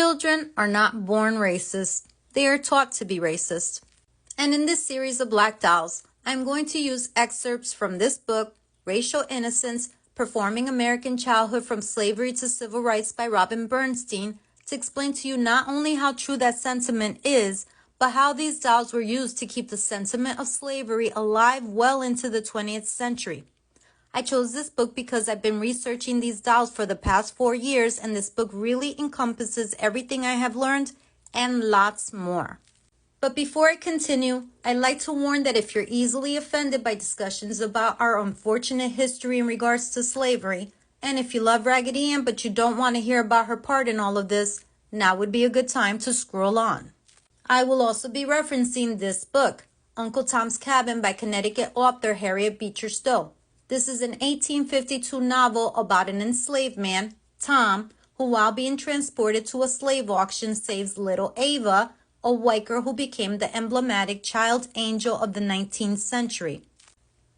Children are not born racist. They are taught to be racist. And in this series of Black Dolls, I'm going to use excerpts from this book, Racial Innocence, Performing American Childhood from Slavery to Civil Rights by Robin Bernstein, to explain to you not only how true that sentiment is, but how these dolls were used to keep the sentiment of slavery alive well into the 20th century. I chose this book because I've been researching these dolls for the past 4 years, and this book really encompasses everything I have learned and lots more. But before I continue, I'd like to warn that if you're easily offended by discussions about our unfortunate history in regards to slavery, and if you love Raggedy Ann but you don't want to hear about her part in all of this, now would be a good time to scroll on. I will also be referencing this book, Uncle Tom's Cabin by Connecticut author Harriet Beecher Stowe. This is an 1852 novel about an enslaved man, Tom, who while being transported to a slave auction saves little Ava, a white girl who became the emblematic child angel of the 19th century.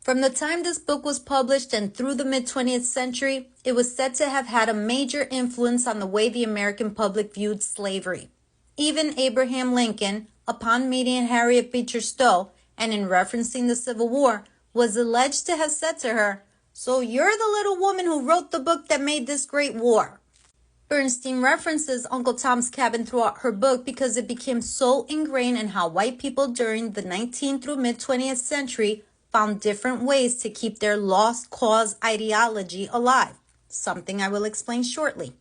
From the time this book was published and through the mid-20th century, it was said to have had a major influence on the way the American public viewed slavery. Even Abraham Lincoln, upon meeting Harriet Beecher Stowe and in referencing the Civil War, was alleged to have said to her, "So you're the little woman who wrote the book that made this great war." Bernstein references Uncle Tom's Cabin throughout her book because it became so ingrained in how white people during the 19th through mid-20th century found different ways to keep their lost cause ideology alive, something I will explain shortly.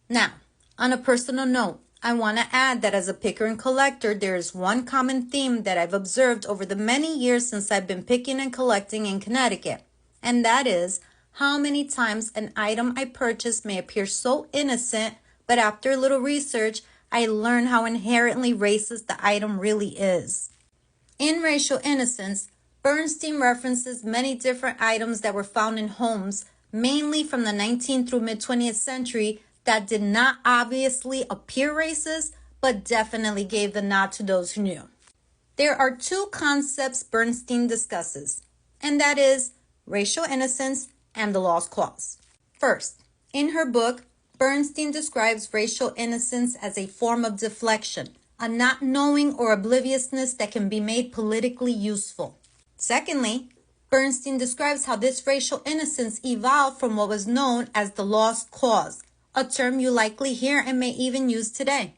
Now, on a personal note, I want to add that as a picker and collector, there is one common theme that I've observed over the many years since I've been picking and collecting in Connecticut, and that is how many times an item I purchase may appear so innocent, but after a little research, I learn how inherently racist the item really is. In Racial Innocence, Bernstein references many different items that were found in homes, mainly from the 19th through mid-20th century, that did not obviously appear racist, but definitely gave the nod to those who knew. There are two concepts Bernstein discusses, and that is racial innocence and the lost cause. First, in her book, Bernstein describes racial innocence as a form of deflection, a not knowing or obliviousness that can be made politically useful. Secondly, Bernstein describes how this racial innocence evolved from what was known as the lost cause, a term you likely hear and may even use today.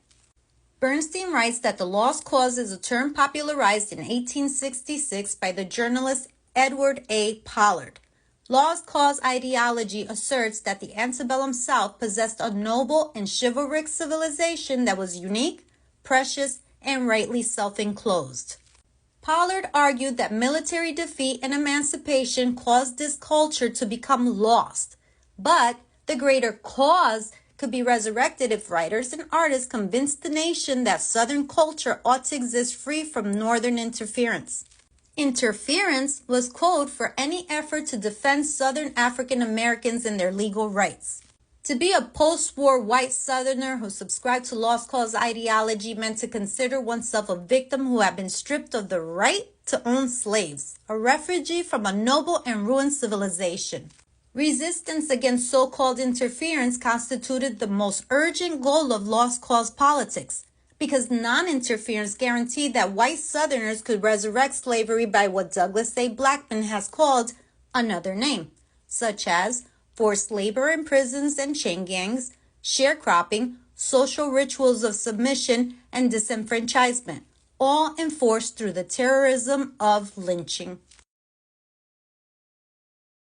Bernstein writes that the lost cause is a term popularized in 1866 by the journalist Edward A. Pollard. Lost cause ideology asserts that the antebellum South possessed a noble and chivalric civilization that was unique, precious, and rightly self-enclosed. Pollard argued that military defeat and emancipation caused this culture to become lost, but the greater cause could be resurrected if writers and artists convinced the nation that Southern culture ought to exist free from Northern interference. Interference was code for any effort to defend Southern African Americans and their legal rights. To be a post-war white Southerner who subscribed to lost cause ideology meant to consider oneself a victim who had been stripped of the right to own slaves, a refugee from a noble and ruined civilization. Resistance against so-called interference constituted the most urgent goal of lost cause politics, because non-interference guaranteed that white Southerners could resurrect slavery by what Douglas A. Blackmun has called another name, such as forced labor in prisons and chain gangs, sharecropping, social rituals of submission, and disenfranchisement, all enforced through the terrorism of lynching.